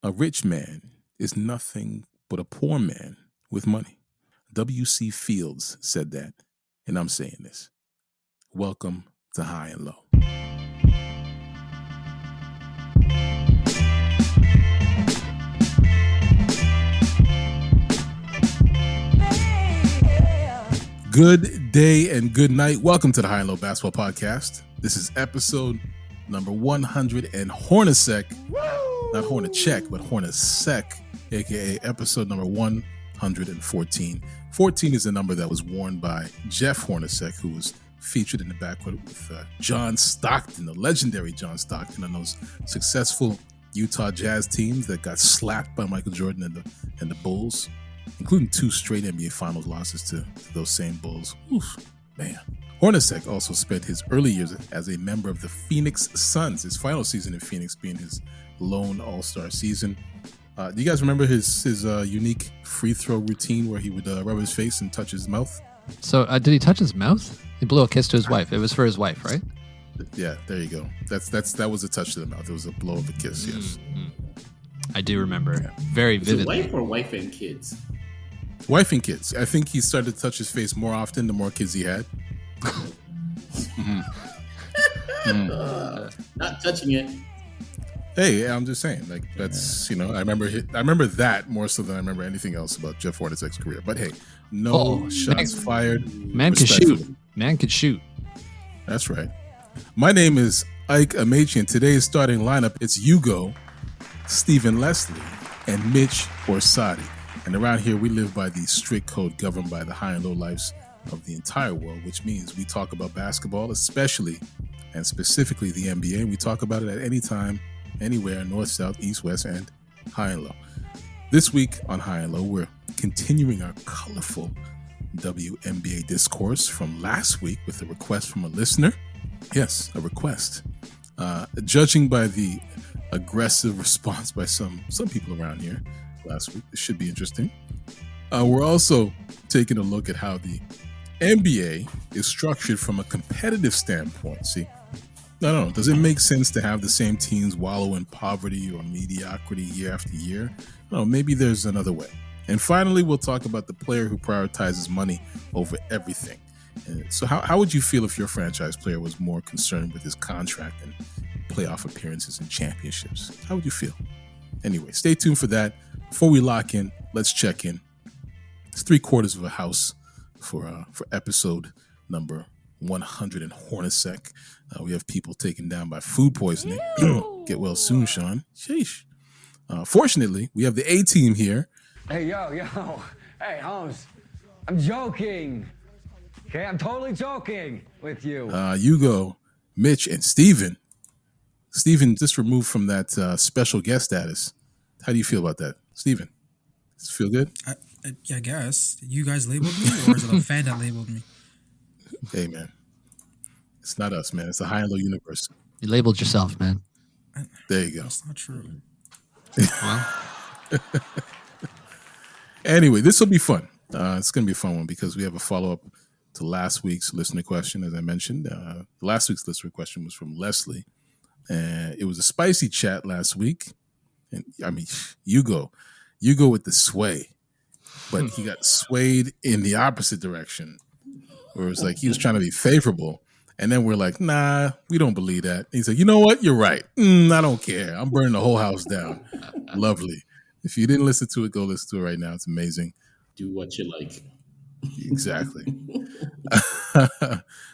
A rich man is nothing but a poor man with money. W.C. Fields said that, and I'm saying this. Welcome to High and Low. Good day and good night. Welcome to the High and Low Basketball Podcast. This is episode number 100 and Hornacek. Not Hornacek, but Hornacek, a.k.a. episode number 114. 14 is the number that was worn by Jeff Hornacek, who was featured in the backcourt with John Stockton, the legendary John Stockton, on those successful Utah Jazz teams that got slapped by Michael Jordan and the Bulls, including 2 straight NBA Finals losses to those same Bulls. Oof, man. Hornacek also spent his early years as a member of the Phoenix Suns, his final season in Phoenix being his lone all-star season. Do you guys remember his unique free throw routine where he would rub his face and touch his mouth? So did he touch his mouth? He blew a kiss to his wife. It was for his wife, right? Yeah, there you go. That was a touch to the mouth. It was a blow of a kiss, yes. Mm-hmm. I do remember very vividly. Is it wife or wife and kids? Wife and kids. I think he started to touch his face more often the more kids he had. Not touching it. Hey, I'm just saying, like, that's, I remember that more so than I remember anything else about Jeff Hornacek's career. But hey, shots fired. Man could shoot. Man could shoot. That's right. My name is Ike Amaechi, and today's starting lineup, it's Hugo, Stephen Leslie, and Mitch Orsatti. And around here, we live by the strict code governed by the high and low lives of the entire world, which means we talk about basketball, especially and specifically the NBA. And we talk about it at any time, anywhere, north, south, east, west, and high and low. This week on High and Low, we're continuing our colorful WNBA discourse from last week with a request from a listener. Yes, a request. Judging by the aggressive response by some people around here last week, this should be interesting. We're also taking a look at how the NBA is structured from a competitive standpoint. See, no. Does it make sense to have the same teams wallow in poverty or mediocrity year after year? No, maybe there's another way. And finally, we'll talk about the player who prioritizes money over everything. So how would you feel if your franchise player was more concerned with his contract and playoff appearances and championships? How would you feel? Anyway, stay tuned for that. Before we lock in, let's check in. It's 3/4 of a house for episode number 100 in Hornacek. We have people taken down by food poisoning. Get well soon, Sean. Sheesh. Fortunately, we have the A-team here. Hey, yo. Hey, Holmes. I'm joking. Okay, I'm totally joking with you. Hugo, Mitch, and Steven. Steven just removed from that special guest status. How do you feel about that? Steven, does it feel good? I guess. You guys labeled me, or is it a fan that labeled me? Hey, man. It's not us, man. It's the High and Low universe. You labeled yourself, man. There you go. That's not true. Anyway, this will be fun. It's going to be a fun one because we have a follow-up to last week's listener question, as I mentioned. Last week's listener question was from Leslie. It was a spicy chat last week. And I mean, Hugo with the sway. But he got swayed in the opposite direction. Where it was like he was trying to be favorable. And then we're like, nah, we don't believe that. And he said, you know what? You're right. I don't care. I'm burning the whole house down. Lovely. If you didn't listen to it, go listen to it right now. It's amazing. Do what you like. Exactly.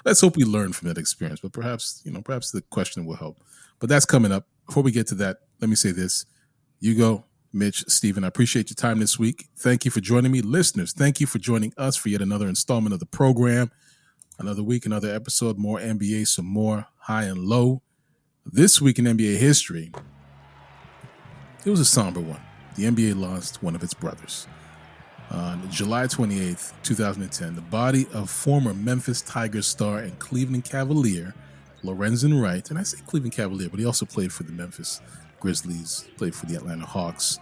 Let's hope we learn from that experience. But perhaps the question will help. But that's coming up. Before we get to that, let me say this. Hugo, Mitch, Steven, I appreciate your time this week. Thank you for joining me. Listeners, thank you for joining us for yet another installment of the program. Another week, another episode, more NBA, some more high and low. This week in NBA history, it was a somber one. The NBA lost one of its brothers. On July 28th, 2010, the body of former Memphis Tigers star and Cleveland Cavalier, Lorenzen Wright, and I say Cleveland Cavalier, but he also played for the Memphis Grizzlies, played for the Atlanta Hawks.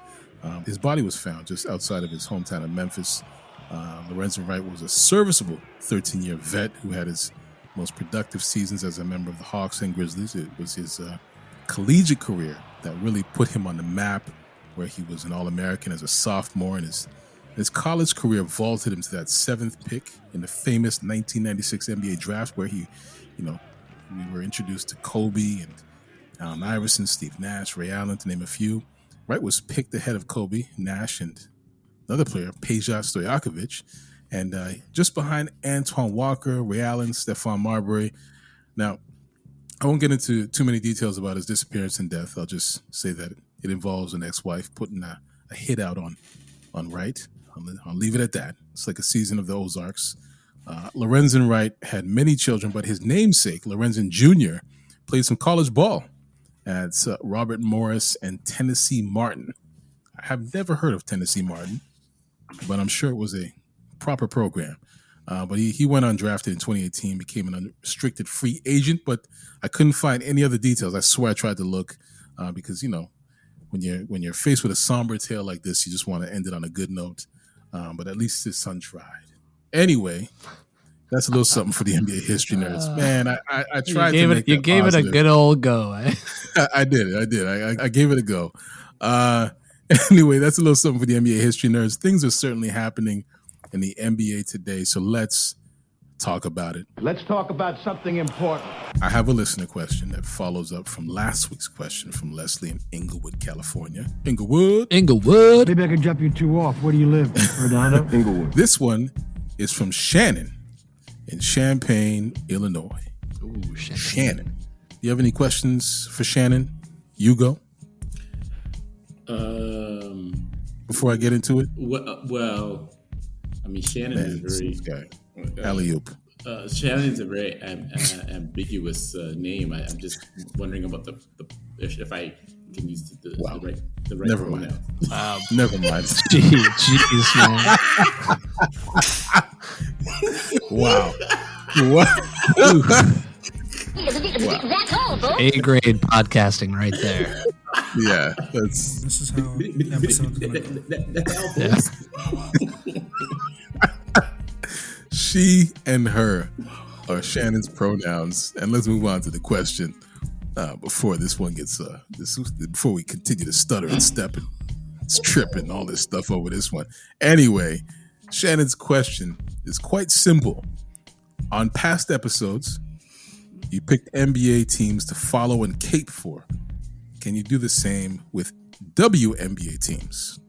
His body was found just outside of his hometown of Memphis. Lorenzen Wright was a serviceable 13-year vet who had his most productive seasons as a member of the Hawks and Grizzlies. It was his collegiate career that really put him on the map where he was an All-American as a sophomore, and his college career vaulted him to that 7th pick in the famous 1996 NBA draft, where we were introduced to Kobe and Allen Iverson, Steve Nash, Ray Allen, to name a few. Wright was picked ahead of Kobe, Nash, and another player, Peja Stojakovic, and just behind Antoine Walker, Ray Allen, Stephon Marbury. Now, I won't get into too many details about his disappearance and death. I'll just say that it involves an ex-wife putting a hit out on Wright. I'll leave it at that. It's like a season of the Ozarks. Lorenzen Wright had many children, but his namesake, Lorenzen Jr., played some college ball at Robert Morris and Tennessee Martin. I have never heard of Tennessee Martin, but I'm sure it was a proper program. But he went undrafted in 2018, became an unrestricted free agent, but I couldn't find any other details. I swear I tried to look because, when you're faced with a somber tale like this, you just want to end it on a good note. But at least his son tried. Anyway, that's a little something for the NBA history nerds. Man, I tried to make it. You gave it a good old go. I did. I gave it a go. Anyway, that's a little something for the NBA history nerds. Things are certainly happening in the NBA today, so let's talk about it. Let's talk about something important. I have a listener question that follows up from last week's question from Leslie in Inglewood, California. Inglewood. Maybe I could drop you two off. Where do you live, Redondo? Inglewood. This one is from Shannon in Champaign, Illinois. Ooh, Shannon. Do you have any questions for Shannon? You go. Before I get into it? Well, I mean, Shannon is very... Alley-oop. Shannon's a very ambiguous name. I'm just wondering about if I can use the right Never pronoun. mind. Never mind. Jeez, man. Wow. What? That's all, folks. A-grade podcasting right there. Yeah, This is how the episode's gonna go. That's all, folks. She and her are Shannon's pronouns. And let's move on to the question before this one gets before we continue to stutter and step and trip and all this stuff over this one. Anyway, Shannon's question is quite simple. On past episodes, you picked NBA teams to follow and cape for. Can you do the same with WNBA teams?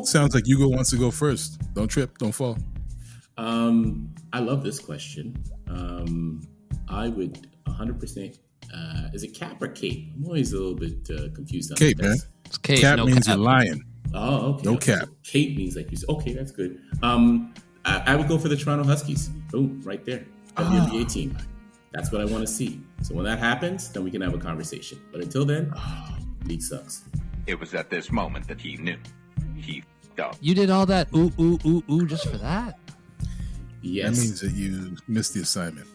Sounds like Hugo wants to go first. Don't trip, don't fall. I love this question. I would 100%. Is it cap or cape? I'm always a little bit confused on Cape, that. man. It's cape. Cap no means cap. you're lying. Oh, okay. No okay. cap. So cape means like you said. Okay, that's good. I would go for the Toronto Huskies. Oh, right there. WNBA team. That's what I want to see. So when that happens, then we can have a conversation. But until then, league sucks. It was at this moment that he knew. He f***ed up. You did all that ooh just for that? Yes. That means that you missed the assignment.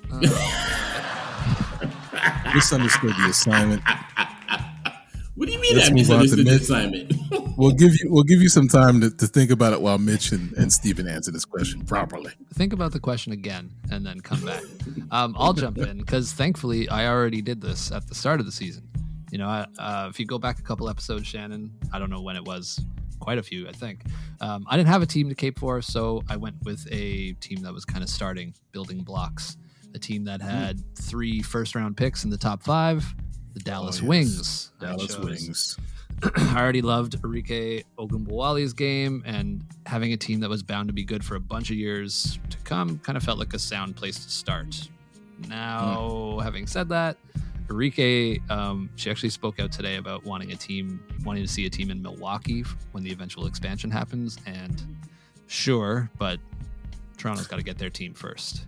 Misunderstood the assignment. What do you mean Let's I move on to misunderstood the Mitch. assignment? We'll give you some time to think about it while Mitch and Steven answer this question properly. Think about the question again and then come back. I'll jump in because thankfully I already did this at the start of the season. If you go back a couple episodes, Shannon, I don't know when it was, quite a few, I think. I didn't have a team to cape for, so I went with a team that was kind of starting, building blocks. A team that had 3 first-round picks in the top 5, the Dallas Wings. Dallas Wings. I already loved Arike Ogunbowale's game, and having a team that was bound to be good for a bunch of years to come kind of felt like a sound place to start. Now, having said that, Arike, she actually spoke out today about wanting to see a team in Milwaukee when the eventual expansion happens. And sure, but Toronto's got to get their team first.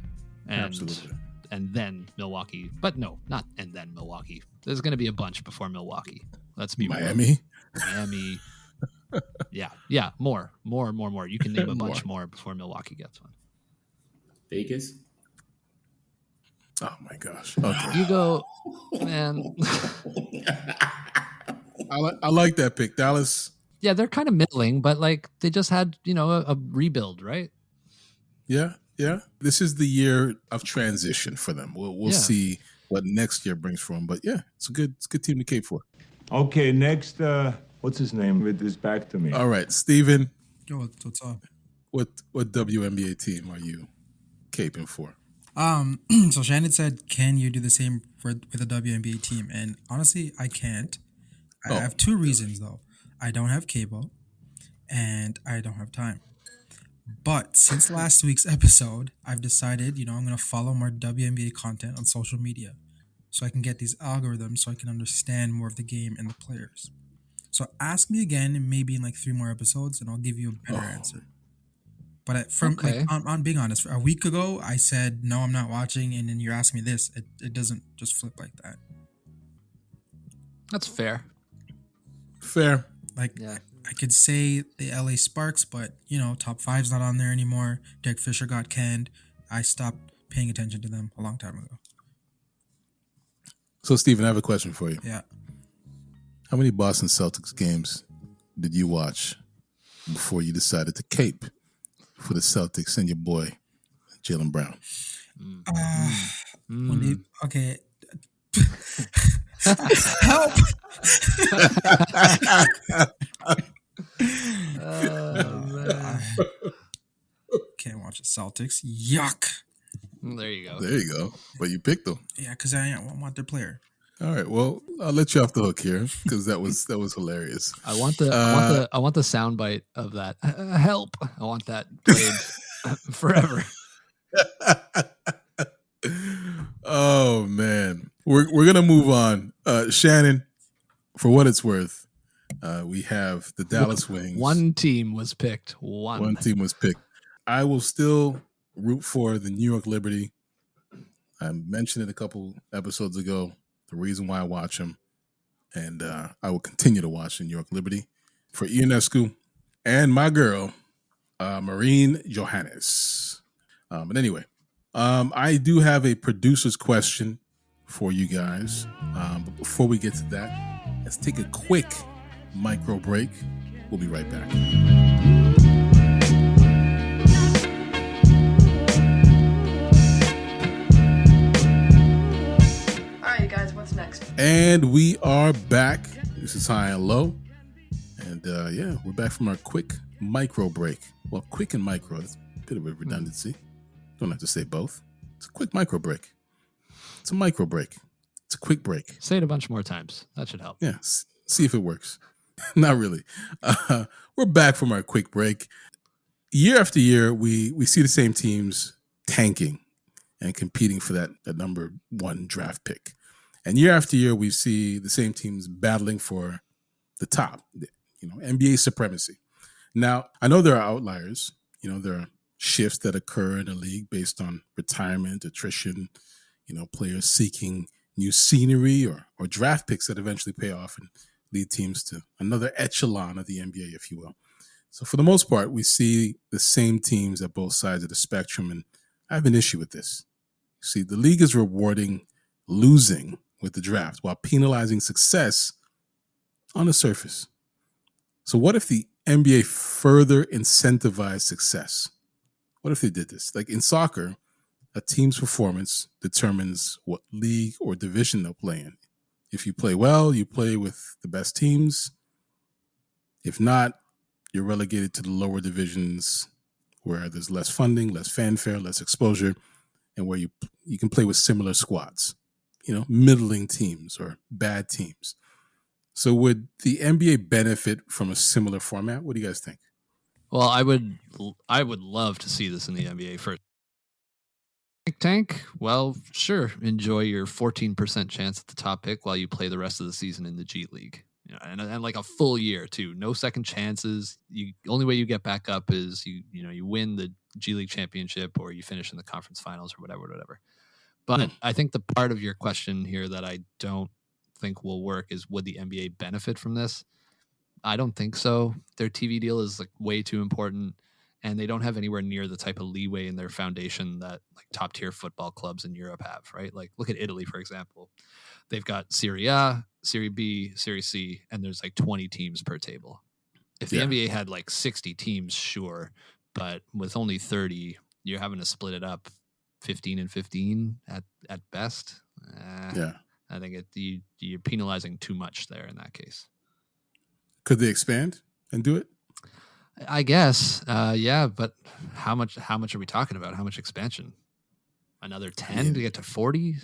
Absolutely. And then Milwaukee. But no, not and then Milwaukee. There's going to be a bunch before Milwaukee. Let's be Miami. Miami. Yeah. More. You can name a bunch more before Milwaukee gets one. Vegas? Oh my gosh. Okay. You go, man. I like that pick. Dallas. Yeah, they're kind of middling, but like they just had, a rebuild, right? Yeah. This is the year of transition for them. We'll see what next year brings for him. But yeah, it's a good team to cape for. Okay, next, what's his name? With this back to me. All right, Steven, Yo, what's up? what WNBA team are you caping for? So Shannon said, "Can you do the same with a WNBA team?" And honestly, I can't. I have two reasons though. I don't have cable, and I don't have time. But since last week's episode, I've decided, I'm gonna follow more WNBA content on social media, so I can get these algorithms, so I can understand more of the game and the players. So ask me again, and maybe in like 3 more episodes, and I'll give you a better answer. But I'm being honest. A week ago, I said no, I'm not watching, and then you're asking me this. It doesn't just flip like that. That's fair. Fair. Like I could say the LA Sparks, but top 5's not on there anymore. Derek Fisher got canned. I stopped paying attention to them a long time ago. So Steven, I have a question for you. Yeah. How many Boston Celtics games did you watch before you decided to cape for the Celtics and your boy Jaylen Brown? Okay. Help! Can't watch the Celtics. Yuck. There you go. There you go. But you picked them. Yeah, because I want their player. All right. Well, I'll let you off the hook here because that was hilarious. I want the soundbite of that. Help! I want that played forever. Oh man, we're gonna move on. Shannon, for what it's worth, we have the Dallas Wings. One team was picked. One team was picked. I will still root for the New York Liberty. I mentioned it a couple episodes ago. The reason why I watch them, and I will continue to watch the New York Liberty for Ionescu and my girl, Marine Johannes. But anyway, I do have a producer's question for you guys. But before we get to that, let's take a quick micro break. We'll be right back. And we are back. This is High and Low. And we're back from our quick micro break. Well, quick and micro, that's a bit of a redundancy. Don't have to say both. It's a quick micro break. It's a micro break. It's a quick break. Say it a bunch more times. That should help. Yeah, see if it works. Not really. We're back from our quick break. Year after year, we see the same teams tanking and competing for that number 1 draft pick. And year after year, we see the same teams battling for the top, NBA supremacy. Now, I know there are outliers. There are shifts that occur in the league based on retirement, attrition, players seeking new scenery or draft picks that eventually pay off and lead teams to another echelon of the NBA, if you will. So for the most part, we see the same teams at both sides of the spectrum, and I have an issue with this. See, the league is rewarding losing with the draft while penalizing success on the surface. So what if the NBA further incentivized success? What if they did this? Like in soccer, a team's performance determines what league or division they'll play in. If you play well, you play with the best teams. If not, you're relegated to the lower divisions where there's less funding, less fanfare, less exposure, and where you can play with similar squads, middling teams or bad teams. So would the NBA benefit from a similar format? What do you guys think? Well, I would love to see this in the NBA first. Tank? Well, sure. Enjoy your 14% chance at the top pick while you play the rest of the season in the G League. And like a full year too. No second chances. Only way you get back up is you win the G League championship or you finish in the conference finals or whatever. But I think the part of your question here that I don't think will work is, would the NBA benefit from this? I don't think so. Their TV deal is like way too important, and they don't have anywhere near the type of leeway in their foundation that like top tier football clubs in Europe have, right? Like look at Italy, for example. They've got Serie A, Serie B, Serie C, and there's like 20 teams per table. If the NBA had like 60 teams, sure, but with only 30, you're having to split it up 15 and 15 at best. Yeah. I think you're penalizing too much there in that case. Could they expand and do it? I guess, yeah, but how much are we talking about? How much expansion? Another 10 to get to 40?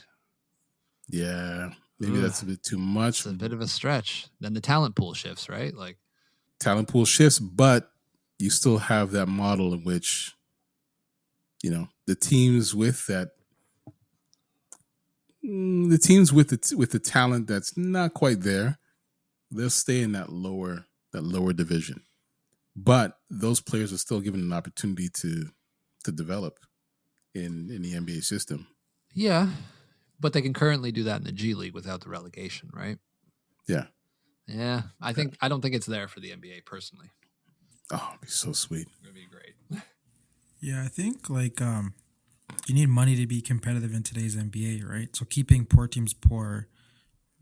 Yeah, maybe that's a bit too much. It's a bit of a stretch. Then the talent pool shifts, right? Like talent pool shifts, but you still have that model in which, the teams with that, the teams with the talent that's not quite there, they'll stay in that lower division. But those players are still given an opportunity to develop in the NBA system. Yeah, but they can currently do that in the G League without the relegation, right? Yeah. Yeah, I don't think it's there for the NBA personally. Oh, it'd be so sweet. It'd be great. Yeah, I think you need money to be competitive in today's NBA, right? So keeping poor teams poor,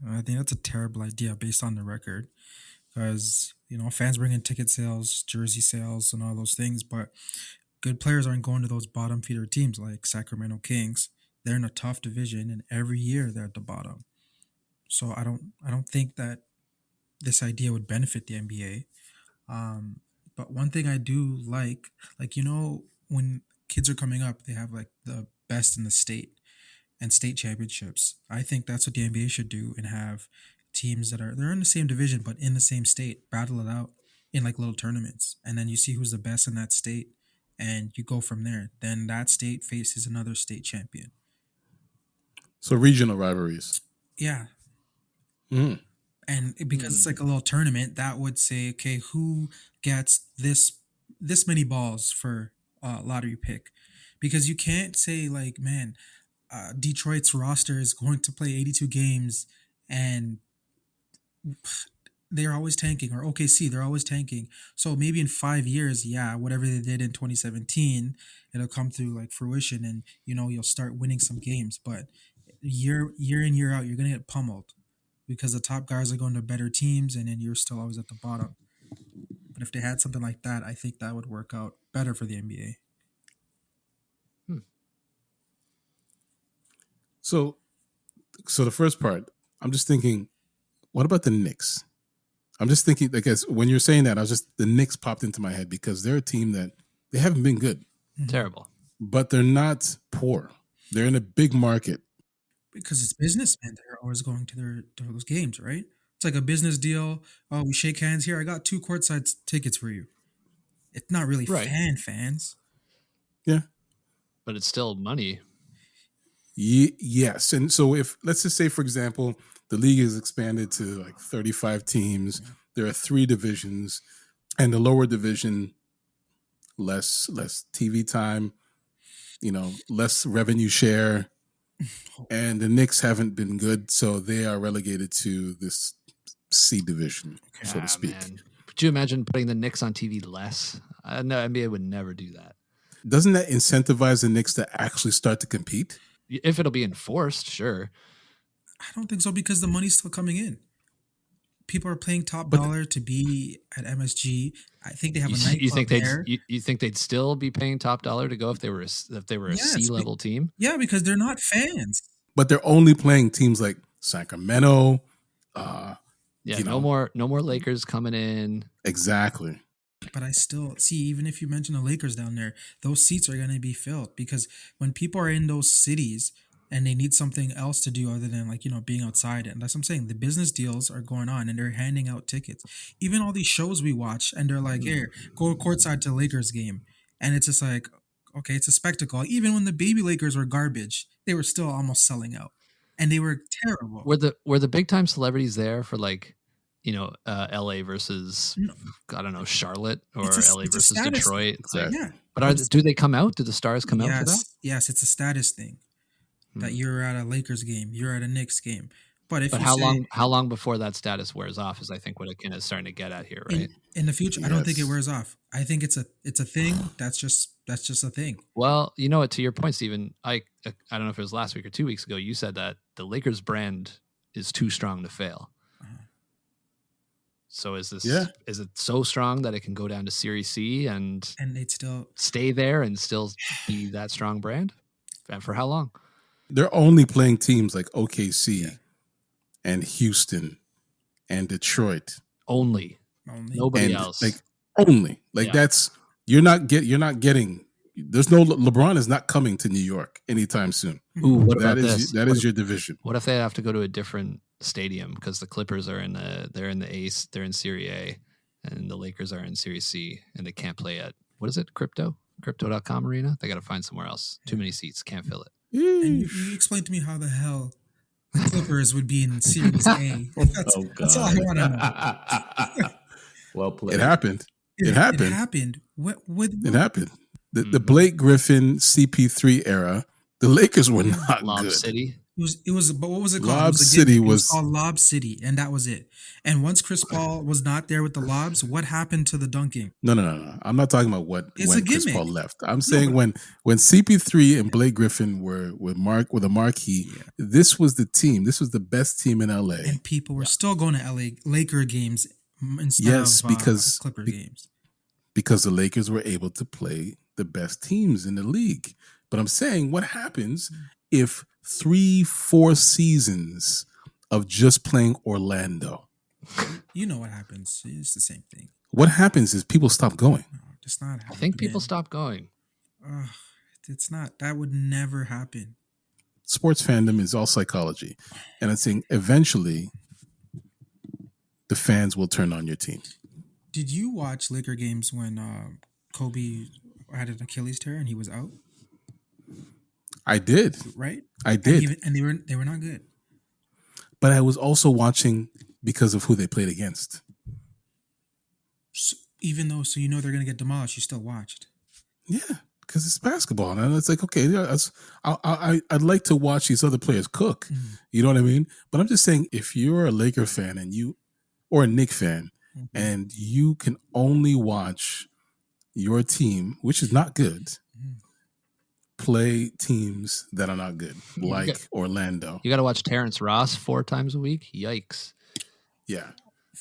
I think that's a terrible idea based on the record, because fans bring in ticket sales, jersey sales, and all those things, but good players aren't going to those bottom feeder teams like Sacramento Kings. They're in a tough division, and every year they're at the bottom. So I don't think that this idea would benefit the NBA. But one thing I do like when kids are coming up, they have like the best in the state and state championships. I think that's what the NBA should do and have teams they're in the same division but in the same state battle it out in like little tournaments, and then you see who's the best in that state, and you go from there. Then that state faces another state champion. So regional rivalries. Yeah. And because it's like a little tournament, that would say, okay, who gets this many balls for lottery pick? Because you can't say like, man, Detroit's roster is going to play 82 games and they're always tanking, or OKC, they're always tanking. So maybe in 5 years, whatever they did in 2017, it'll come to like fruition, and you'll start winning some games. But year in, year out, you're gonna get pummeled because the top guys are going to better teams, and then you're still always at the bottom. But if they had something like that, I think that would work out better for the NBA. So the first part, I'm just thinking, what about the Knicks? I'm just thinking, I guess when you're saying that, the Knicks popped into my head because they're a team that they haven't been good. Terrible. But they're not poor. They're in a big market. Because it's businessmen that are always going to those games, right? It's like a business deal. Oh, we shake hands here. I got 2 courtside tickets for you. It's not really fans. Yeah. But it's still money. Yes. And so if, let's just say, for example, the league is expanded to like 35 teams. Yeah. There are 3 divisions, and the lower division, less TV time, less revenue share. And the Knicks haven't been good, so they are relegated to this C division, so to speak. Man. Could you imagine putting the Knicks on TV less? No, NBA would never do that. Doesn't that incentivize the Knicks to actually start to compete? If it'll be enforced, sure. I don't think so, because the money's still coming in. People are paying top dollar to be at MSG. I think they have a nightclub there. You think they'd still be paying top dollar to go if they were a C-level team? Yeah, because they're not fans. But they're only playing teams like Sacramento. No more Lakers coming in. Exactly. But I still see, even if you mention the Lakers down there, those seats are going to be filled, because when people are in those cities and they need something else to do other than being outside, and that's what I'm saying, the business deals are going on and they're handing out tickets. Even all these shows we watch, and they're like, here, go courtside to the Lakers game. And it's just like, okay, it's a spectacle. Even when the baby Lakers were garbage, they were still almost selling out. And they were terrible. Were the big time celebrities there for LA versus, I don't know, Charlotte, or LA versus Detroit? But do they come out? Do the stars come out for that? Yes, it's a status thing. That you're at a Lakers game, you're at a Knicks game. But how long before that status wears off is, I think, what Akin is starting to get at here, right? In the future, yes. I don't think it wears off. I think it's a thing. That's just a thing. Well, you know what? To your point, Stephen, I don't know if it was last week or 2 weeks ago, you said that the Lakers brand is too strong to fail. So is it so strong that it can go down to Series C and they'd still stay there and still be that strong brand? And for how long? They're only playing teams like OKC and Houston and Detroit. Only. Nobody And else. like only. Like that's you're not getting there's no LeBron is not coming to New York anytime soon. Ooh, what about this? That is your division. What if they have to go to a different stadium because the Clippers are in they're in Serie A and the Lakers are in Serie C and they can't play at what is it? Crypto.com arena? They got to find somewhere else. Too many seats, can't fill it. And you explained to me how the hell the Clippers would be in Series A. That's all I want to know. Well played. It happened. It happened. It happened. It happened. The Blake Griffin CP3 era, the Lakers were not Lob good. City. It was, but what was it called? Lob City it was called Lob City, and that was it. And once Chris Paul was not there with the lobs, what happened to the dunking? No. I'm not talking about when Chris Paul left. I'm saying when CP3 and Blake Griffin were with a marquee, this was the team. This was the best team in LA. And people were still going to LA Laker games instead of because Clipper games. Because the Lakers were able to play the best teams in the league. But I'm saying what happens if 3-4 seasons of just playing Orlando? You know what happens. It's the same thing. What happens is people stop going. No, it's not happening. I think people stop going. It's not. That would never happen. Sports fandom is all psychology. And I'm saying eventually the fans will turn on your team. Did you watch Laker games when Kobe had an Achilles tear and he was out? I did. Right? I did. And they were not good. But I was also watching because of who they played against. So, even though, so you know they're going to get demolished, you still watched. Yeah, because it's basketball. And it's like, okay, I'd like to watch these other players cook. Mm-hmm. You know what I mean? But I'm just saying, if you're a Laker fan or a Knicks fan, and you can only watch your team, which is not good, play teams that are not good, like Orlando. You got to watch Terrence Ross 4 times a week. Yikes! Yeah,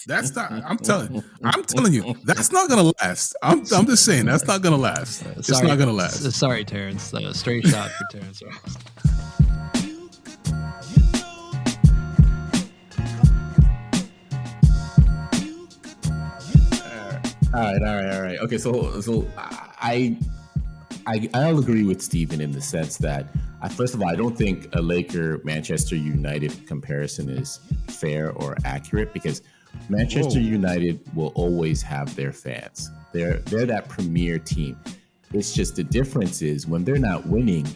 that's not. I'm telling you, that's not gonna last. I'm just saying that's not gonna last. It's not gonna last. Sorry, Terrence. Straight shot for Terrence Ross. All right. Okay, so I'll agree with Steven in the sense that first of all, I don't think a Laker-Manchester United comparison is fair or accurate because Manchester United will always have their fans. They're that premier team. It's just the difference is when they're not winning,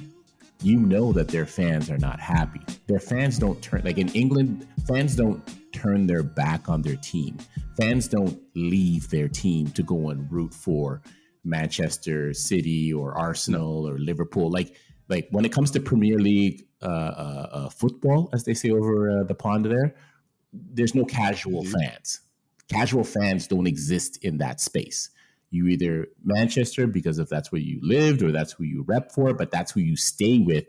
you know that their fans are not happy. Their fans don't turn, like in England, fans don't turn their back on their team. Fans don't leave their team to go and root for Manchester City or Arsenal or Liverpool. Like when it comes to Premier League football, as they say over the pond there's no casual fans. Casual fans don't exist in that space. You either Manchester because if that's where you lived or that's who you rep for, but that's who you stay with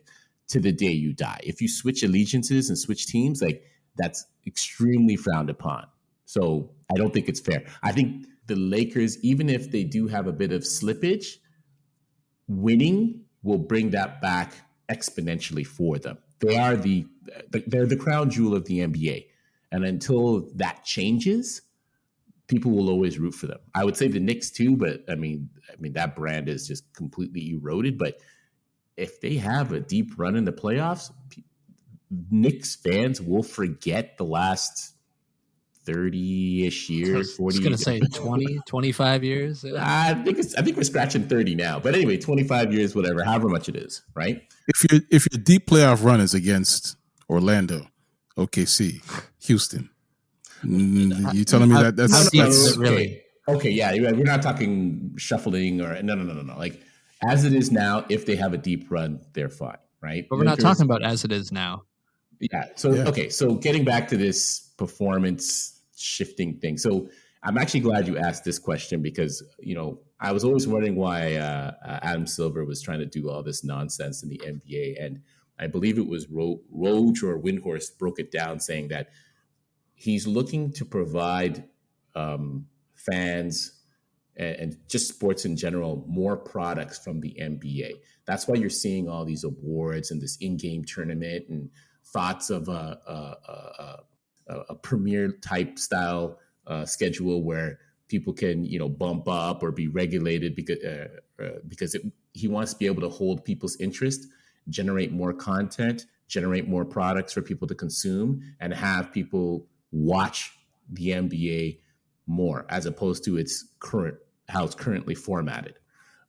to the day you die. If you switch allegiances and switch teams, like that's extremely frowned upon. So I don't think it's fair. I think the Lakers, even if they do have a bit of slippage, winning will bring that back exponentially for them. They're the crown jewel of the NBA. And until that changes, people will always root for them. I would say the Knicks too, but I mean that brand is just completely eroded. But if they have a deep run in the playoffs, Knicks fans will forget the last 30-ish years, 40 years. I was going to say 20, 25 years. I think we're scratching 30 now. But anyway, 25 years, whatever, however much it is, right? If your deep playoff run is against Orlando, OKC, Houston, you telling me that's really okay? Yeah, we're not talking shuffling or no. Like as it is now, if they have a deep run, they're fine, right? But we're not talking about as it is now. Yeah. So okay. So getting back to this performance shifting thing. So I'm actually glad you asked this question because I was always wondering why Adam Silver was trying to do all this nonsense in the NBA, and I believe it was Woj or Windhorst broke it down saying that he's looking to provide fans and just sports in general, more products from the NBA. That's why you're seeing all these awards and this in-game tournament and thoughts of a premier type style schedule where people can, bump up or be regulated because he wants to be able to hold people's interest, generate more content, generate more products for people to consume, and have people watch the NBA more, as opposed to how it's currently formatted.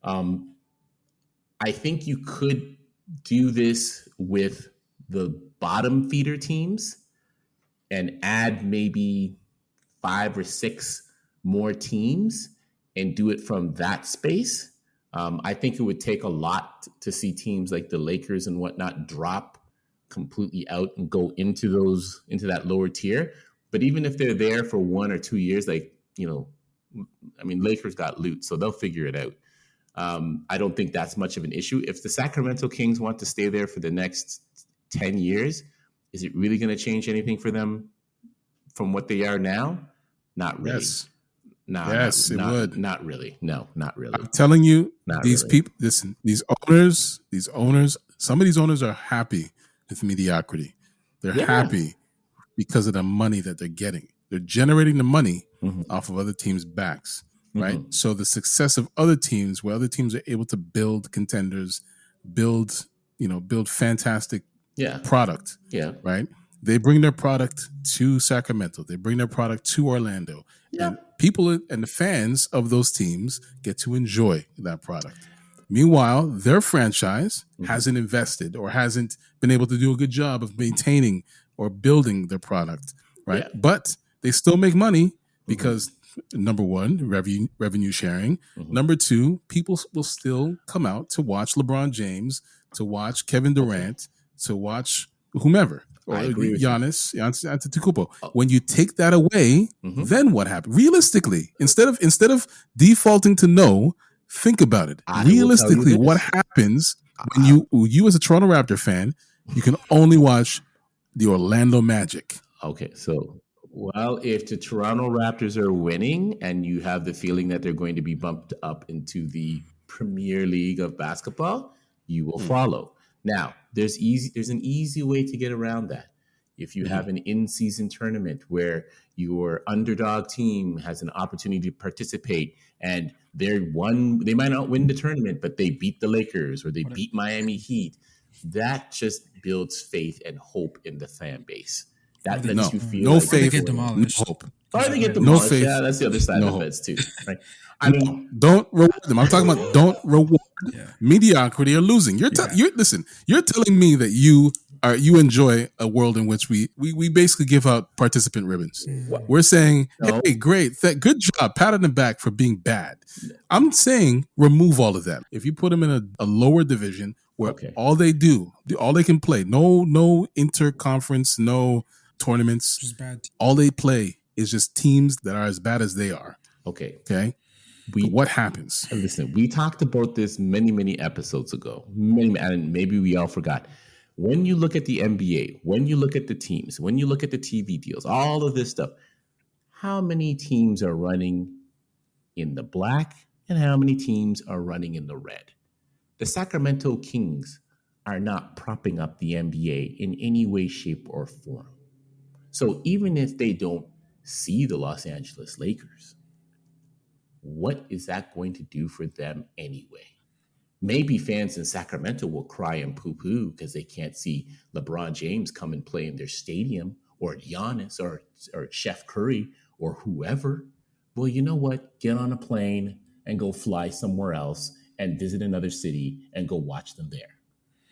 I think you could do this with the bottom feeder teams and add maybe 5 or 6 more teams and do it from that space. I think it would take a lot to see teams like the Lakers and whatnot drop completely out and go into that lower tier. But even if they're there for 1 or 2 years, Lakers got loot, so they'll figure it out. I don't think that's much of an issue. If the Sacramento Kings want to stay there for the next 10 years, is it really going to change anything for them from what they are now? Not really. Yes. No, yes, it would. Not really. No, not really. I'm telling you, these really. people, listen, these owners, some of these owners are happy with mediocrity. They're happy because of the money that they're getting. They're generating the money off of other teams' backs, right? So the success of other teams, where other teams are able to build contenders, build fantastic product, right? They bring their product to Sacramento. They bring their product to Orlando. And people and the fans of those teams get to enjoy that product. Meanwhile, their franchise hasn't invested or hasn't been able to do a good job of maintaining or building their product, right? Yeah. But they still make money because, number one, revenue sharing. Number two, people will still come out to watch LeBron James, to watch Kevin Durant, to watch whomever. Or Giannis Antetokounmpo. When you take that away, then what happens? Realistically, instead of defaulting to no, think about it. Realistically, what happens when you as a Toronto Raptor fan, you can only watch the Orlando Magic. Okay, so if the Toronto Raptors are winning and you have the feeling that they're going to be bumped up into the Premier League of basketball, you will follow. Now, there's an easy way to get around that. If you have an in-season tournament where your underdog team has an opportunity to participate and they might not win the tournament, but they beat the Lakers or they beat Miami Heat, that just builds faith and hope in the fan base. That lets you feel no faith, get demolished. No hope. Or they get demolished. No faith. Yeah, that's the other side of the fence too. Right? Don't reward them. I'm talking about don't reward mediocrity or losing. You're telling me that you enjoy a world in which we basically give out participant ribbons. We're saying, hey, great, good job, pat on the back for being bad. I'm saying remove all of that. If you put them in a lower division where all they can play, no interconference, no tournaments, just bad. All they play is just teams that are as bad as they are. Okay. What happens? Listen, we talked about this many, many episodes ago. And maybe we all forgot. When you look at the NBA, when you look at the teams, when you look at the TV deals, all of this stuff, how many teams are running in the black and how many teams are running in the red? The Sacramento Kings are not propping up the NBA in any way, shape, or form. So even if they don't see the Los Angeles Lakers, what is that going to do for them anyway? Maybe fans in Sacramento will cry and poo-poo because they can't see LeBron James come and play in their stadium, or Giannis or Chef Curry or whoever. Well, you know what? Get on a plane and go fly somewhere else and visit another city and go watch them there.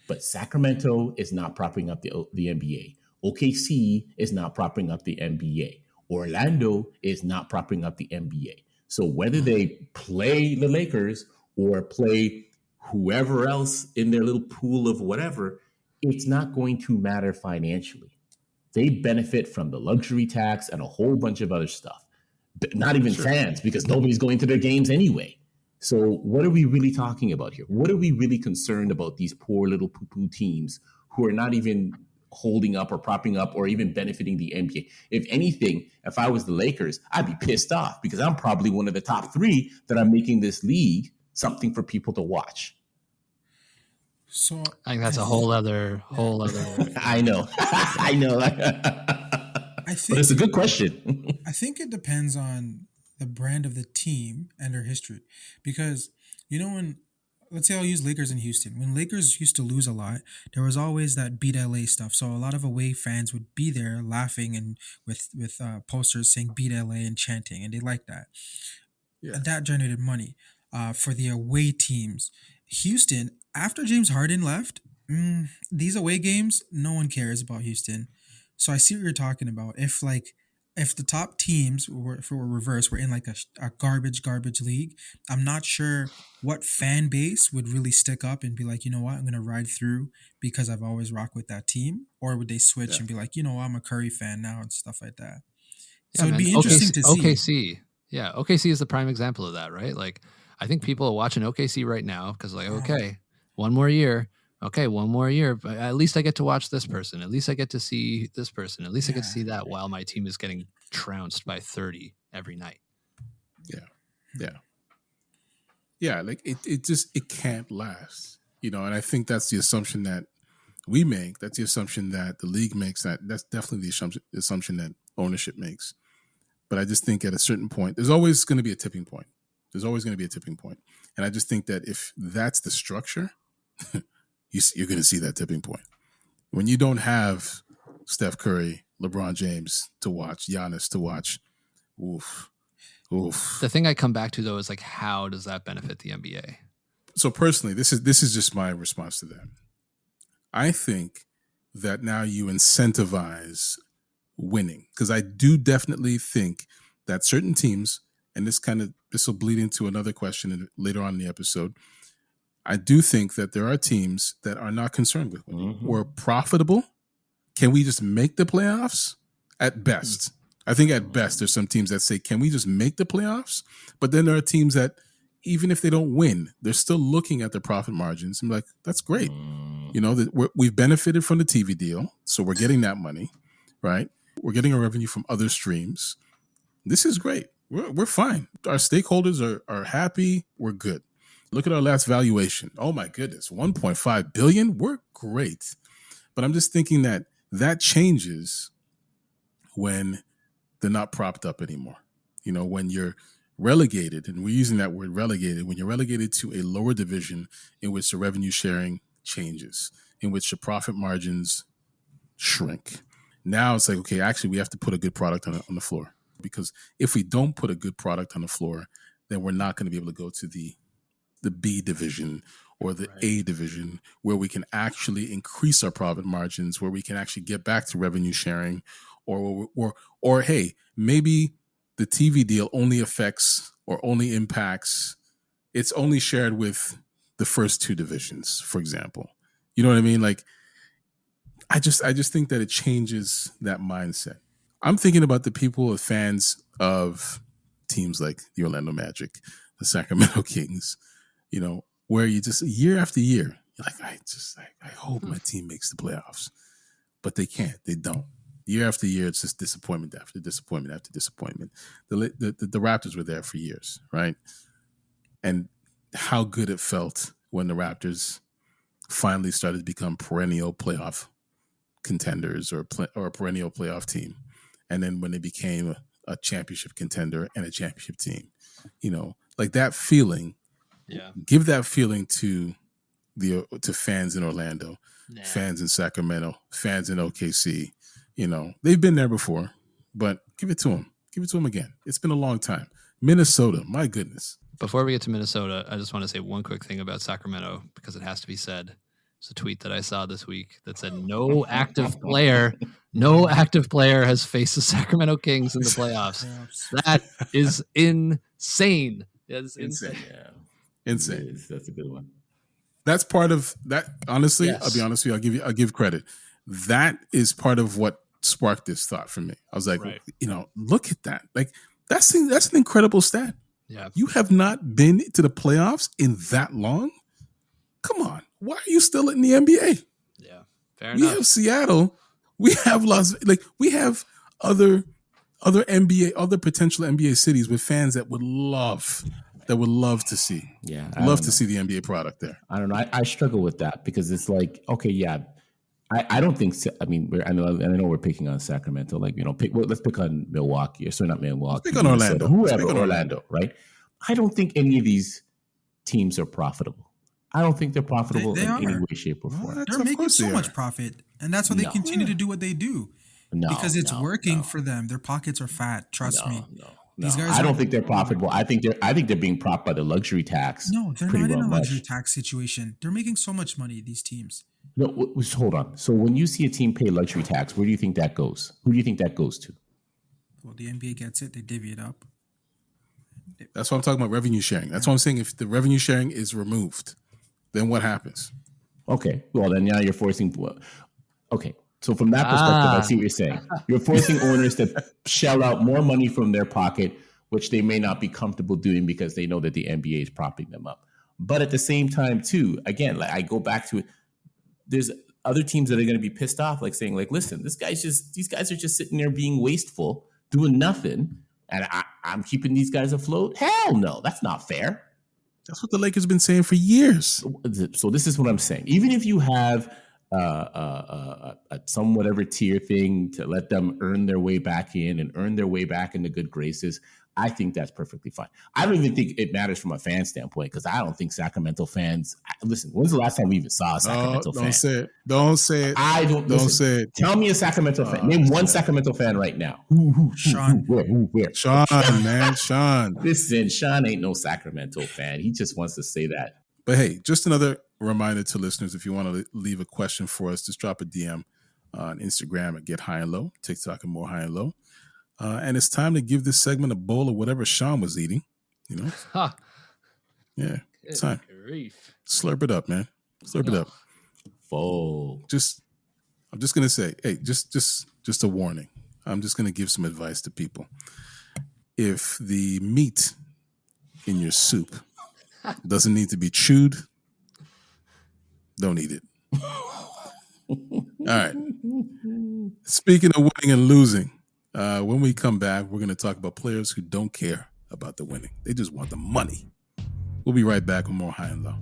But Sacramento is not propping up the NBA. OKC is not propping up the NBA. Orlando is not propping up the NBA. So whether they play the Lakers or play whoever else in their little pool of whatever, it's not going to matter financially. They benefit from the luxury tax and a whole bunch of other stuff. But not even fans, because nobody's going to their games anyway. So what are we really talking about here? What are we really concerned about these poor little poo-poo teams who are not even holding up or propping up or even benefiting the NBA. If anything, if I was the Lakers, I'd be pissed off because I'm probably one of the top 3 that are making this league something for people to watch. So I think that's a whole other. I know. I know. But it's a good question. I think it depends on the brand of the team and their history. Because, when, let's say I'll use Lakers in Houston. When Lakers used to lose a lot, there was always that beat LA stuff. So a lot of away fans would be there laughing and with posters saying beat LA and chanting. And they liked that. Yeah. And that generated money for the away teams. Houston, after James Harden left, these away games, no one cares about Houston. So I see what you're talking about. If the top teams were reversed, were in like a garbage league, I'm not sure what fan base would really stick up and be like, you know what, I'm going to ride through because I've always rocked with that team. Or would they switch and be like, I'm a Curry fan now and stuff like that. So it'd be interesting to see. OKC. Yeah, OKC is the prime example of that, right? Like, I think people are watching OKC right now because okay, one more year. Okay, one more year, but at least I get to watch this person. At least I get to see this person. At least I get to see that while my team is getting trounced by 30 every night. Yeah. Like it can't last, And I think that's the assumption that we make. That's the assumption that the league makes. That's definitely the assumption that ownership makes. But I just think at a certain point, there's always going to be a tipping point. And I just think that if that's the structure, you're going to see that tipping point. When you don't have Steph Curry, LeBron James to watch, Giannis to watch, oof. The thing I come back to, though, is how does that benefit the NBA? So personally, this is just my response to that. I think that now you incentivize winning, because I do definitely think that certain teams, and this will bleed into another question later on in the episode, I do think that there are teams that are not concerned with winning. We're profitable. Can we just make the playoffs? At best. I think at best there's some teams that say, can we just make the playoffs? But then there are teams that, even if they don't win, they're still looking at their profit margins and like, that's great. We've benefited from the TV deal, so we're getting that money, right? We're getting a revenue from other streams. This is great. We're fine. Our stakeholders are happy. We're good. Look at our last valuation. Oh my goodness, 1.5 billion. We're great. But I'm just thinking that changes when they're not propped up anymore. When you're relegated, and we're using that word relegated, when you're relegated to a lower division in which the revenue sharing changes, in which the profit margins shrink. Now it's like, okay, actually we have to put a good product on the floor, because if we don't put a good product on the floor, then we're not going to be able to go to the B division or the A division, where we can actually increase our profit margins, where we can actually get back to revenue sharing, or hey, maybe the TV deal only affects or only impacts, it's only shared with the first 2 divisions, for example. You know what I mean? Like, I just think that it changes that mindset. I'm thinking about the people, the fans of teams like the Orlando Magic, the Sacramento Kings, where you just year after year, you're like, I hope my team makes the playoffs, but they can't. They don't. Year after year, it's just disappointment after disappointment after disappointment. The Raptors were there for years, right? And how good it felt when the Raptors finally started to become perennial playoff contenders or a perennial playoff team, and then when they became a championship contender and a championship team, like that feeling. Yeah. Give that feeling to fans in Orlando, fans in Sacramento, fans in OKC. They've been there before, but give it to them. Give it to them again. It's been a long time. Minnesota, my goodness. Before we get to Minnesota, I just want to say one quick thing about Sacramento, because it has to be said. It's a tweet that I saw this week that said no active player has faced the Sacramento Kings in the playoffs. That is insane. That's insane. Yeah. Insane. That's a good one. That's part of that. Honestly, Yes. I'll be honest with you. I'll give credit. That is part of what sparked this thought for me. I was like, look at that. Like that's an incredible stat. Yeah. You have not been to the playoffs in that long. Come on. Why are you still in the NBA? Yeah. Fair We enough. have Seattle We have we have other potential NBA cities with fans that would love to see. Yeah, love to see the NBA product there. I don't know. I struggle with that because it's like, okay, yeah, I don't think. I mean, I know we're picking on Sacramento. Like, let's pick on Milwaukee. Or sorry, not Milwaukee. Let's pick on Orlando. Whoever, Orlando, right? I don't think any of these teams are profitable. I don't think they're profitable in any way, shape, or form. They're making so much profit, and that's why they continue to do what they do. Because it's working for them. Their pockets are fat. Trust me. These guys I don't think they're profitable. I think they're being propped by the luxury tax. No, they're not in a luxury tax situation. They're making so much money, these teams. No, hold on. So when you see a team pay luxury tax, where do you think that goes? Who do you think that goes to? Well, the NBA gets it. They divvy it up. That's what I'm talking about, revenue sharing. That's what I'm saying. If the revenue sharing is removed, then what happens? Okay. Well, then now you're forcing. Okay. So from that perspective, I see what you're saying. You're forcing owners to shell out more money from their pocket, which they may not be comfortable doing because they know that the NBA is propping them up. But at the same time, too, again, like I go back to it. There's other teams that are going to be pissed off, like saying, like, listen, these guys are just sitting there being wasteful, doing nothing, and I'm keeping these guys afloat. Hell no, that's not fair. That's what the Lakers have been saying for years. So this is what I'm saying. Even if you have some whatever tier thing to let them earn their way back in and earn their way back into good graces, I think that's perfectly fine. I don't even think it matters from a fan standpoint because I don't think Sacramento fans. Listen, when's the last time we even saw a Sacramento fan? Don't say it. Don't say it. Tell me a Sacramento fan. Name one Sacramento fan right now. Sean. Where? Sean. Listen, Sean ain't no Sacramento fan. He just wants to say that. But hey, just another reminder to listeners: if you want to leave a question for us, just drop a DM on Instagram at Get High and Low, TikTok and More High and Low. And it's time to give this segment a bowl of whatever Sean was eating. Yeah, it's time. Grief. Slurp it up, man. Slurp it up. Full. I'm just gonna say, hey, just a warning. I'm just gonna give some advice to people. If the meat in your soup doesn't need to be chewed, don't eat it. All right. Speaking of winning and losing. When we come back, we're going to talk about players who don't care about the winning. They just want the money. We'll be right back with more High and Low.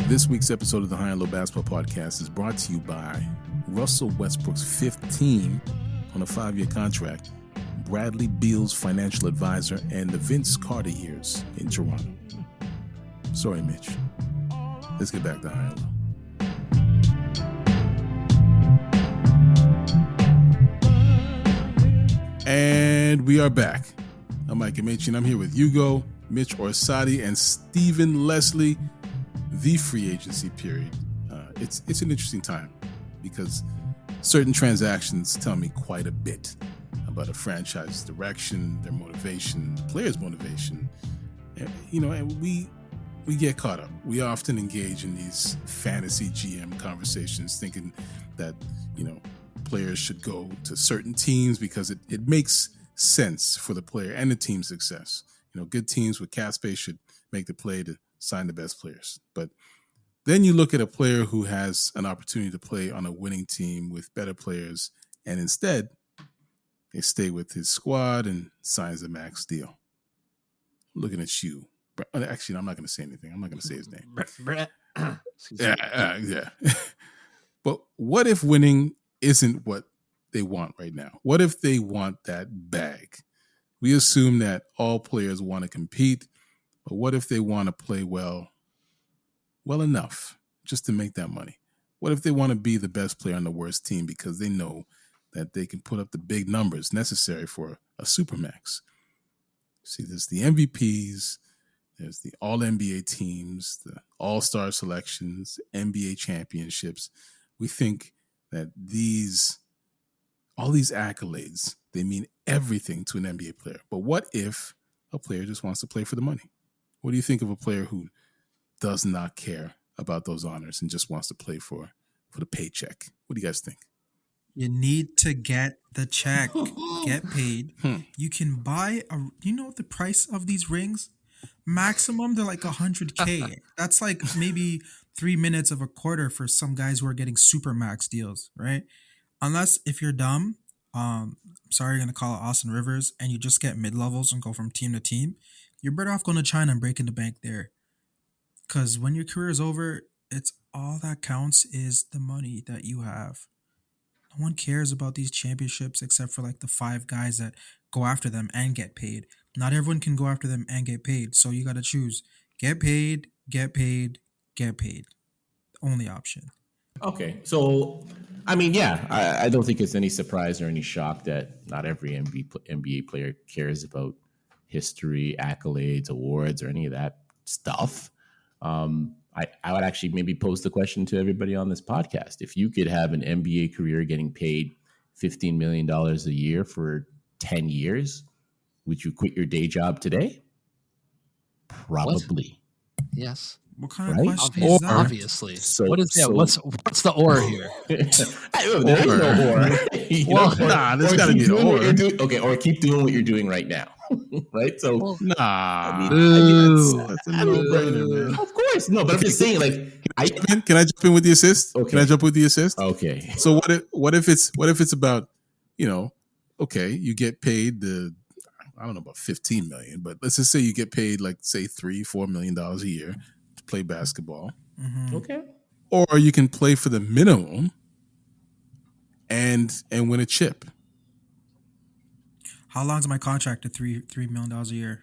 This week's episode of the High and Low Basketball Podcast is brought to you by Russell Westbrook's 15 on a 5-year contract, Bradley Beal's financial advisor, and the Vince Carter years in Toronto. Sorry, Mitch. Let's get back to High and Low. And we are back. I'm Ike Amaechi, and I'm here with Hugo, Mitch Orsatti, and Stephen Leslie. The free agency period. It's an interesting time because certain transactions tell me quite a bit about a franchise's direction, their motivation, the players' motivation. And we get caught up. We often engage in these fantasy GM conversations thinking that, players should go to certain teams because it makes sense for the player and the team's success. Good teams with cap space should make the play to sign the best players. But then you look at a player who has an opportunity to play on a winning team with better players, and instead they stay with his squad and signs a max deal. Looking at you. Actually, I'm not going to say anything. I'm not going to say his name. Yeah. But what if winning isn't what they want right now? What if they want that bag? We assume that all players want to compete, but what if they want to play well enough just to make that money? What if they want to be the best player on the worst team because they know that they can put up the big numbers necessary for a supermax? See, there's the MVPs, there's the All-NBA teams, the All-Star selections, NBA championships. We think that all these accolades, they mean everything to an NBA player. But what if a player just wants to play for the money? What do you think of a player who does not care about those honors and just wants to play for the paycheck? What do you guys think? You need to get the check, get paid. You can buy you know the price of these rings? Maximum, they're like $100K. That's like maybe 3 minutes of a quarter for some guys who are getting super max deals, right? Unless if you're dumb, sorry, you're gonna call it Austin Rivers, and you just get mid levels and go from team to team. You're better off going to China and breaking the bank there, because when your career is over, it's all that counts is the money that you have. No one cares about these championships except for like the 5 guys that go after them and get paid. Not everyone can go after them and get paid, so you got to choose: get paid, get paid, get paid. Only option. Okay, so I mean, yeah, I don't think it's any surprise or any shock that not every NBA player cares about history, accolades, awards, or any of that stuff. I would actually maybe pose the question to everybody on this podcast: if you could have an NBA career getting paid $15 million a year for 10 years, would you quit your day job today? Probably. What? Yes. What kind of Right? question is that? Obviously. So- what is so- what's the or here? There is no or. You Well, know, nah, there's or gotta keep be an doing what or. you're doing. Okay, or keep doing what you're doing right now. Right? So Well, Nah, I Boo. that's a no-brainer, man. of course, no, but I'm just saying, like, Can I jump in with the assist? Okay. Can I jump with the assist? okay, So what if it's about, okay, you get paid I don't know about 15 million, but let's just say you get paid like say $3-4 million a year to play basketball, okay. or you can play for the minimum and win a chip. How long is my contract at $3 million a year?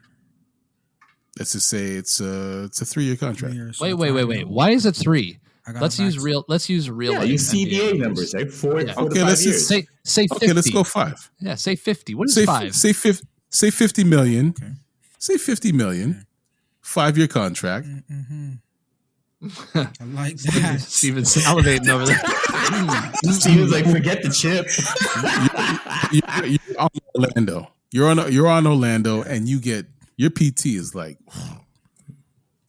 Let's just say it's a 3-year 3 contract. years. Wait. so $5 million. Why is it 3? I got Let's a use max. real. Let's use real. Yeah, life you NBA CBA numbers, right? Four Yeah. to Okay, 5 let's years. just Say 50. Okay, let's go 5. Yeah, say 50. What is Say 5? say 50 million. Okay. Say 50 million. 5-year contract. I like that. Steven's salivating over there. Steven's like, forget the chip. You're on Orlando. You're on Orlando, and you get your PT is like,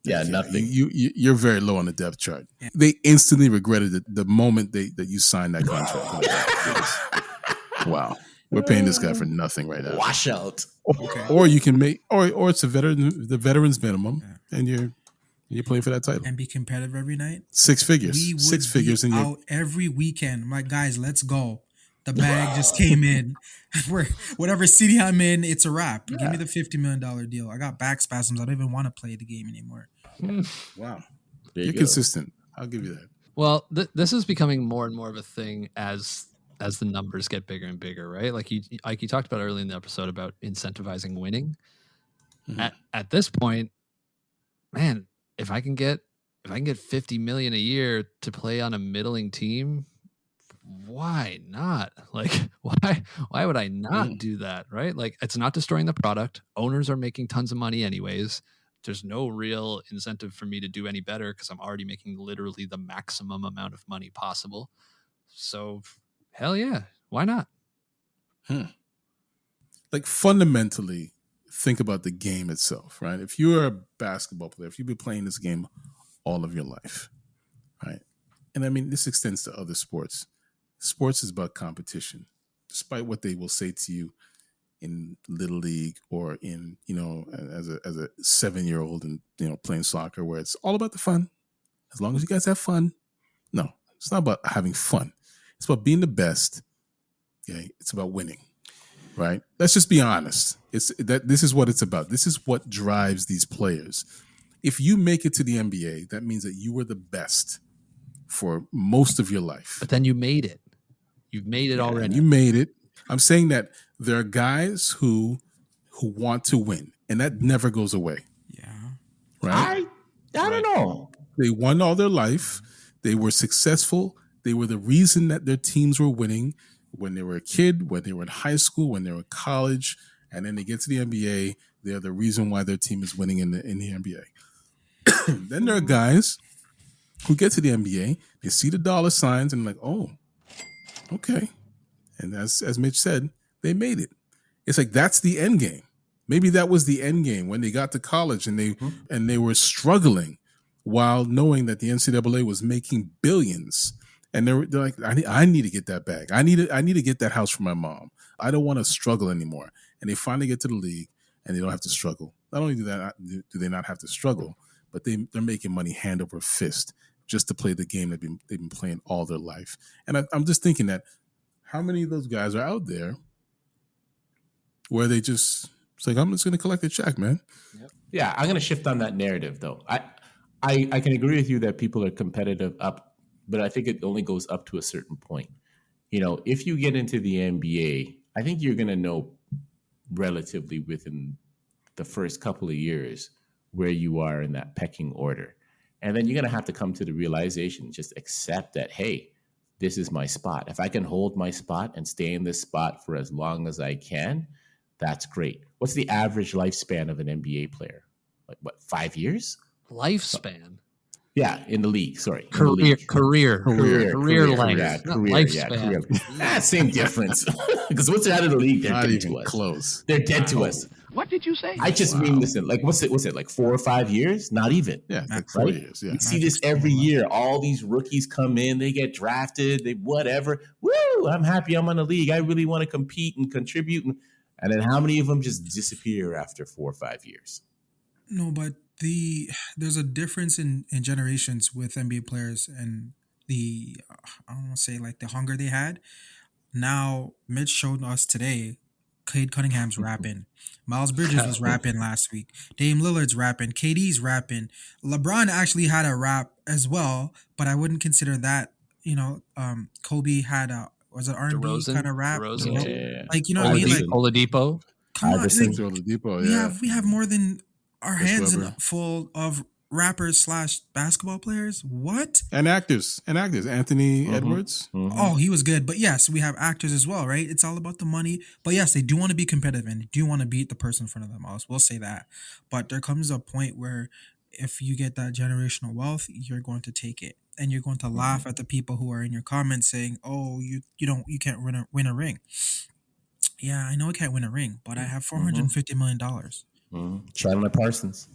Yeah, nothing. you're very low on the depth chart. They instantly regretted it the moment that you signed that contract. Wow, we're paying this guy for nothing right now. Washout. Or you can make, or it's the veterans minimum, and you're playing for that title. And be competitive every night. 6 figures, We would 6 figures, be and out every weekend. I'm like, guys, let's go. The bag just came in. Whatever city I'm in, it's a wrap. Give me the $50 million deal. I got back spasms. I don't even want to play the game anymore. wow, There you you're go. consistent. I'll give you that. Well, this is becoming more and more of a thing as the numbers get bigger and bigger, right? Like you talked about early in the episode about incentivizing winning. Mhm. At this point, man, if I can get 50 million a year to play on a middling team, why not? Like, why would I not do that? Right? Like, it's not destroying the product. Owners are making tons of money anyways. There's no real incentive for me to do any better because I'm already making literally the maximum amount of money possible. So, hell yeah, why not? Like fundamentally, think about the game itself, right? If you're a basketball player, if you've been playing this game all of your life, right? And I mean, this extends to other sports. Sports is about competition, despite what they will say to you in Little League or in, as a 7-year-old and, playing soccer, where it's all about the fun. As long as you guys have fun. No, it's not about having fun. It's about being the best. Okay? It's about winning, right? Let's just be honest. This is what it's about. This is what drives these players. If you make it to the NBA, that means that you were the best for most of your life. But then you made it. You've made it already. And you made it. I'm saying that there are guys who want to win, and that never goes away. Yeah. Right? I don't know. They won all their life. They were successful. They were the reason that their teams were winning when they were a kid, when they were in high school, when they were in college, and then they get to the NBA. They're the reason why their team is winning in the NBA. Then there are guys who get to the NBA. They see the dollar signs and like, oh, okay. And as Mitch said, they made it. It's like that's the end game. Maybe that was the end game when they got to college and they were struggling while knowing that the NCAA was making billions. And they're like, I need to get that bag. I need to get that house for my mom. I don't want to struggle anymore. And they finally get to the league and they don't have to struggle. Not only do they not have to struggle, but they're making money hand over fist. just to play the game they've been playing all their life. And I'm just thinking that how many of those guys are out there where they just, it's like, I'm just going to collect a check, man. Yeah, I'm going to shift on that narrative, though. I can agree with you that people are competitive up, but I think it only goes up to a certain point. You know, if you get into the NBA, I think you're going to know relatively within the first couple of years where you are in that pecking order. And then you're going to have to come to the realization, just accept that, hey, this is my spot. If I can hold my spot and stay in this spot for as long as I can, that's great. What's the average lifespan of an NBA player? Like, what, 5 years? Lifespan? Yeah, in the league. Sorry. Career length. Yeah, Lifespan. Career. Same difference. Because once they're out of the league, they're Not dead even to us. close. They're dead to us. What did you say? I just mean, listen, like, what's it, like 4 or 5 years? Not even. Yeah, like 4 years. Yeah. You see this every year. All these rookies come in, they get drafted, they whatever. Woo! I'm happy I'm on the league. I really want to compete and contribute. And then how many of them just disappear after 4 or 5 years? No, but there's a difference in generations with NBA players and the I don't want to say like the hunger they had. Now, Mitch showed us today, Cade Cunningham's rapping. Miles Bridges was rapping last week. Dame Lillard's rapping. KD's rapping. LeBron actually had a rap as well, but I wouldn't consider that. You know, Kobe had was it R&B kind of rap? DeRozan. You know? Yeah. Like, you know what I mean? Like, Oladipo. come on, Iverson. like, Oladipo, we have more than our Chris hands Webber. full of rappers / basketball players. What? And actors. Anthony Edwards. Oh, he was good. But yes, we have actors as well, right? It's all about the money. But yes, they do want to be competitive and do want to beat the person in front of them. We'll say that. But there comes a point where if you get that generational wealth, you're going to take it. And you're going to laugh at the people who are in your comments saying, oh, you can't win a ring. Yeah, I know I can't win a ring, but I have $450 million. Chandler Parsons.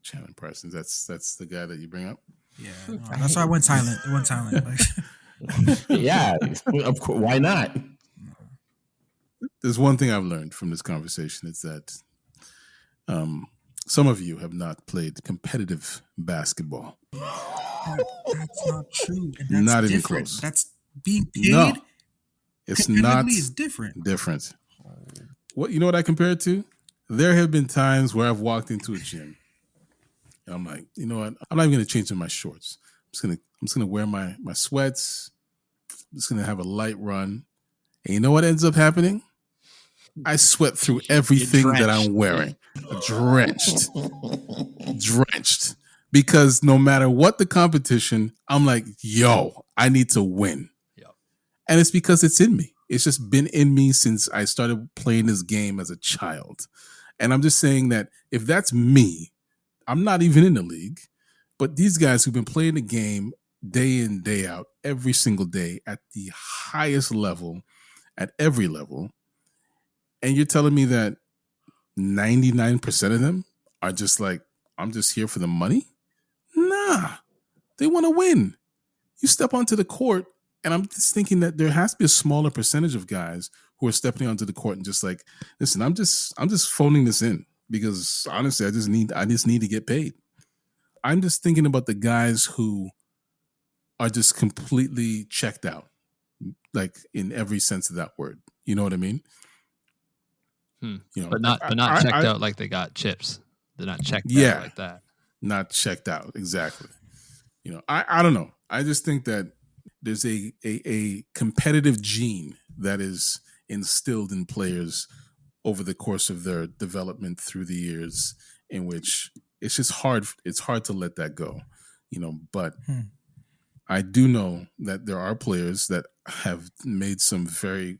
Chandler Parsons. That's the guy that you bring up. Yeah, no, that's why I went silent. It went silent. Like, Yeah, of course. Why not? There's one thing I've learned from this conversation. It's that some of you have not played competitive basketball. that's not true. And that's Not even different. close. That's being paid. No, it's not Is different. different. What, you know what I compare it to? There have been times where I've walked into a gym and I'm like, you know what? I'm not even going to change in my shorts. I'm just gonna wear my sweats. I'm just gonna have a light run. And you know what ends up happening? I sweat through everything that I'm wearing. Drenched. Because no matter what the competition, I'm like, yo, I need to win. Yep. And it's because it's in me. It's just been in me since I started playing this game as a child. And I'm just saying that if that's me, I'm not even in the league. But these guys who've been playing the game day in, day out, every single day at the highest level, at every level, and you're telling me that 99% of them are just like, I'm just here for the money? Nah, they want to win. You step onto the court, and I'm just thinking that there has to be a smaller percentage of guys who are stepping onto the court and just like, listen, I'm just phoning this in because honestly, I just need to get paid. I'm just thinking about the guys who are just completely checked out, like in every sense of that word. You know what I mean? You know, but not checked out like they got chips. They're not checked out like that. Not checked out, exactly. You know, I don't know. I just think that there's a competitive gene that is instilled in players over the course of their development through the years, in which it's just hard. It's hard to let that go, you know. But I do know that there are players that have made some very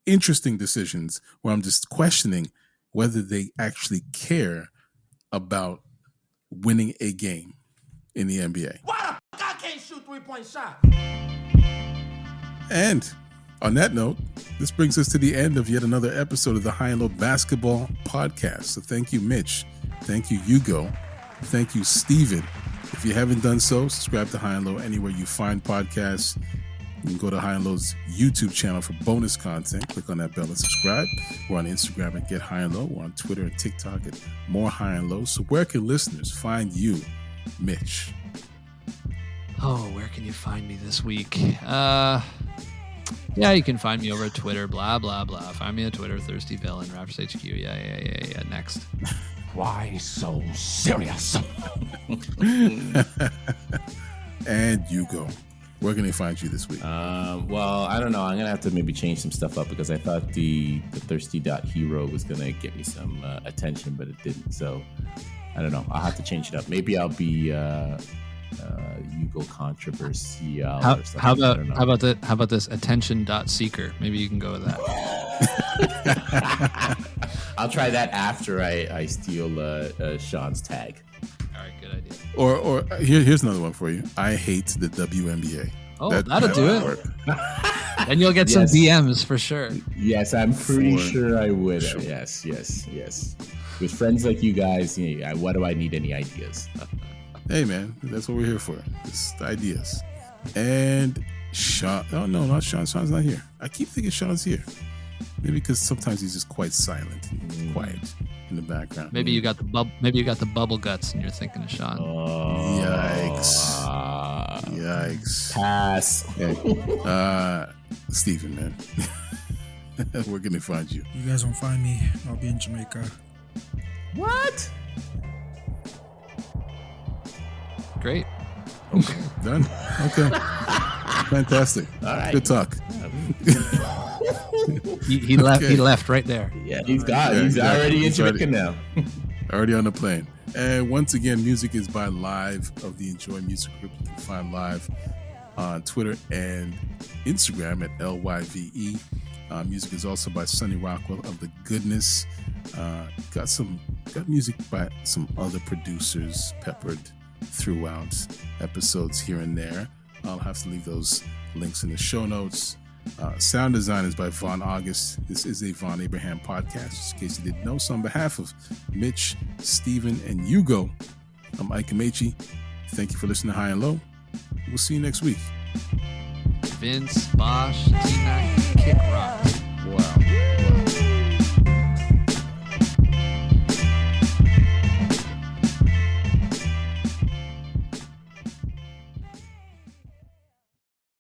interesting decisions where I'm just questioning whether they actually care about winning a game in the NBA. Why the fuck I can't shoot 3-point shot? And on that note, this brings us to the end of yet another episode of the High and Low Basketball Podcast. So thank you, Mitch. Thank you, Hugo. Thank you, Steven. If you haven't done so, subscribe to High and Low anywhere you find podcasts. You can go to High and Low's YouTube channel for bonus content. Click on that bell and subscribe. We're on Instagram at Get High and Low. We're on Twitter and TikTok at More High and Low. So where can listeners find you, Mitch? Oh, where can you find me this week? Yeah, you can find me over at Twitter, blah, blah, blah. Find me on Twitter, Thirsty Villain, Raptors HQ. Yeah. Next. Why so serious? And Hugo, where can they find you this week? Well, I don't know. I'm going to have to maybe change some stuff up because I thought the thirsty.hero was going to get me some attention, but it didn't. So I don't know. I'll have to change it up. Maybe I'll be Hugo Controversial or something. How about this attention.seeker? Maybe you can go with that. I'll try that after I steal Sean's tag. All right, good idea. Or here's another one for you. I hate the WNBA. Oh, that'll do it. Work. And you'll get some DMs for sure. Yes, I'm pretty sure I would. Sure. Yes. With friends like you guys, what do I need any ideas? Hey, man, that's what we're here for. Just ideas. And Sean. Oh, no, not Sean. Sean's not here. I keep thinking Sean's here. Maybe because sometimes he's just quite silent, quiet in the background. Maybe you got the bubble guts, and you're thinking of Sean. Yikes! Pass. Hey, Stephen, man, where can they find you? You guys won't find me. I'll be in Jamaica. What? Great. Okay, done. Okay, fantastic. All right. Good talk. He left. He left right there. Yeah, he's already in Jamaica now. Already on the plane. And once again, music is by Live of the Enjoy Music Group. You can find Live on Twitter and Instagram at LYVE. Music is also by Sonny Rockwell of The Goodness. Got music by some other producers peppered throughout episodes here and there. I'll have to leave those links in the show notes. Sound design is by Vonn+Abrahamm. This is a Vonn+Abrahamm podcast, just in case you didn't know. So on behalf of Mitch, Steven, and Hugo, I'm Ike Amaechi. Thank you for listening to High and Low. We'll see you next week. Vince, Bosch, T-Mac, Kick Rock.